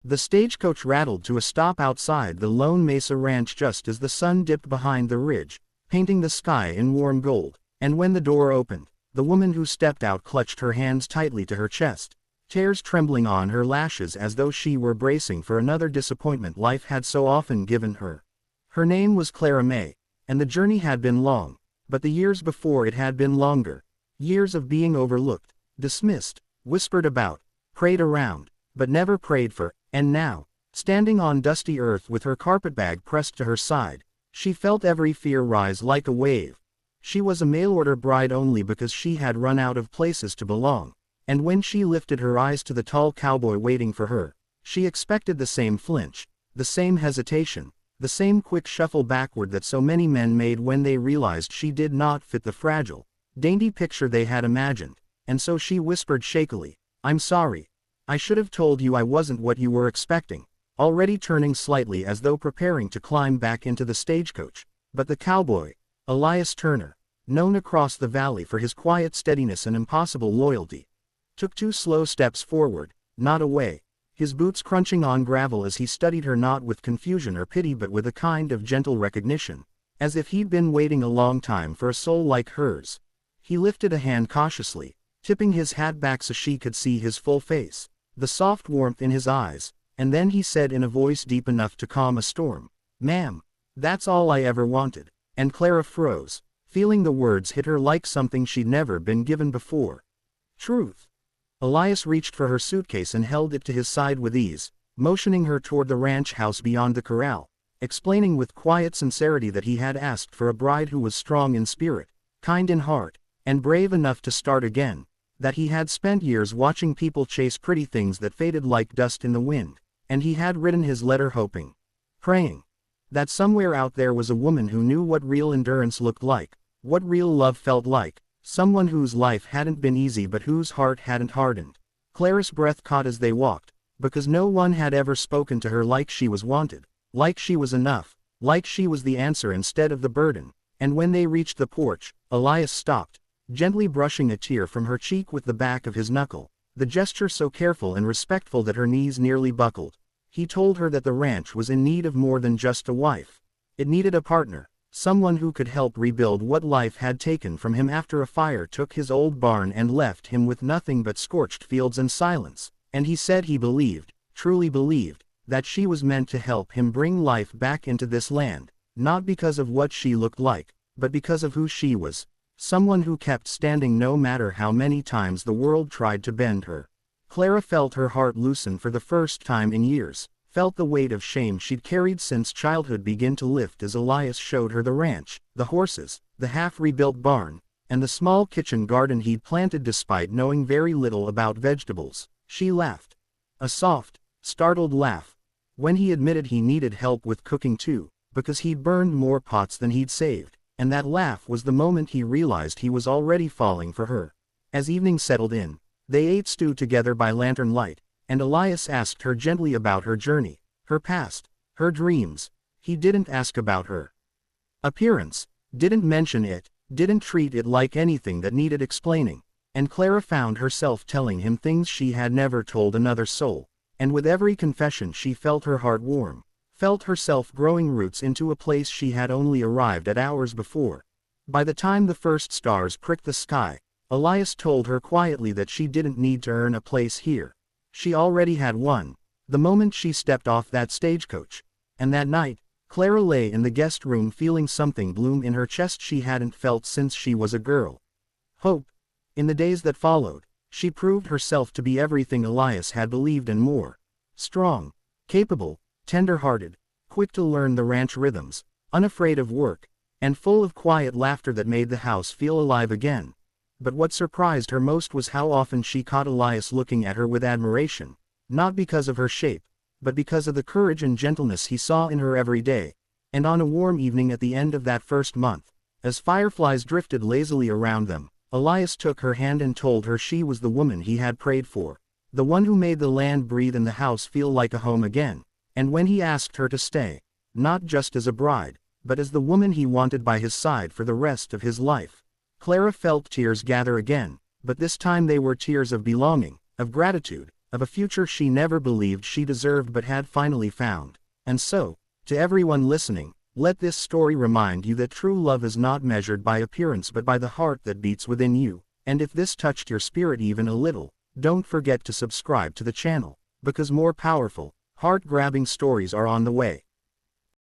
The stagecoach rattled to a stop outside the Lone Mesa Ranch just as the sun dipped behind the ridge, painting the sky in warm gold, and when the door opened, the woman who stepped out clutched her hands tightly to her chest, tears trembling on her lashes as though she were bracing for another disappointment life had so often given her. Her name was Clara May, and the journey had been long, but the years before it had been longer. Years of being overlooked, dismissed, whispered about, prayed around, but never prayed for, and now, standing on dusty earth with her carpetbag pressed to her side, she felt every fear rise like a wave. She was a mail-order bride only because she had run out of places to belong, and when she lifted her eyes to the tall cowboy waiting for her, she expected the same flinch, the same hesitation, the same quick shuffle backward that so many men made when they realized she did not fit the fragile, dainty picture they had imagined, and so she whispered shakily, "I'm sorry. I should have told you I wasn't what you were expecting," already turning slightly as though preparing to climb back into the stagecoach. But the cowboy, Elias Turner, known across the valley for his quiet steadiness and impossible loyalty, took 2 slow steps forward, not away, his boots crunching on gravel as he studied her not with confusion or pity but with a kind of gentle recognition, as if he'd been waiting a long time for a soul like hers. He lifted a hand cautiously, tipping his hat back so she could see his full face, the soft warmth in his eyes, and then he said in a voice deep enough to calm a storm, "Ma'am, that's all I ever wanted," and Clara froze, feeling the words hit her like something she'd never been given before. Truth. Elias reached for her suitcase and held it to his side with ease, motioning her toward the ranch house beyond the corral, explaining with quiet sincerity that he had asked for a bride who was strong in spirit, kind in heart, and brave enough to start again, that he had spent years watching people chase pretty things that faded like dust in the wind, and he had written his letter hoping, praying, that somewhere out there was a woman who knew what real endurance looked like, what real love felt like, someone whose life hadn't been easy but whose heart hadn't hardened. Clara's breath caught as they walked, because no one had ever spoken to her like she was wanted, like she was enough, like she was the answer instead of the burden, and when they reached the porch, Elias stopped, gently brushing a tear from her cheek with the back of his knuckle, the gesture so careful and respectful that her knees nearly buckled. He told her that the ranch was in need of more than just a wife. It needed a partner, someone who could help rebuild what life had taken from him after a fire took his old barn and left him with nothing but scorched fields and silence, and he said he believed, truly believed, that she was meant to help him bring life back into this land, not because of what she looked like, but because of who she was. Someone who kept standing no matter how many times the world tried to bend her. Clara felt her heart loosen for the first time in years, felt the weight of shame she'd carried since childhood begin to lift as Elias showed her the ranch, the horses, the half-rebuilt barn, and the small kitchen garden he'd planted despite knowing very little about vegetables. She laughed. A soft, startled laugh. When he admitted he needed help with cooking too, because he'd burned more pots than he'd saved. And that laugh was the moment he realized he was already falling for her. As evening settled in, they ate stew together by lantern light, and Elias asked her gently about her journey, her past, her dreams. He didn't ask about her appearance, didn't mention it, didn't treat it like anything that needed explaining, and Clara found herself telling him things she had never told another soul, and with every confession she felt her heart warm. Felt herself growing roots into a place she had only arrived at hours before. By the time the first stars pricked the sky, Elias told her quietly that she didn't need to earn a place here. She already had one, the moment she stepped off that stagecoach. And that night, Clara lay in the guest room feeling something bloom in her chest she hadn't felt since she was a girl. Hope. In the days that followed, she proved herself to be everything Elias had believed and more. Strong, capable, tender-hearted, quick to learn the ranch rhythms, unafraid of work, and full of quiet laughter that made the house feel alive again. But what surprised her most was how often she caught Elias looking at her with admiration, not because of her shape, but because of the courage and gentleness he saw in her every day. And on a warm evening at the end of that first month, as fireflies drifted lazily around them, Elias took her hand and told her she was the woman he had prayed for, the one who made the land breathe and the house feel like a home again. And when he asked her to stay, not just as a bride, but as the woman he wanted by his side for the rest of his life, Clara felt tears gather again, but this time they were tears of belonging, of gratitude, of a future she never believed she deserved but had finally found. And so, to everyone listening, let this story remind you that true love is not measured by appearance but by the heart that beats within you. And if this touched your spirit even a little, don't forget to subscribe to the channel, because more powerful, heart-grabbing stories are on the way.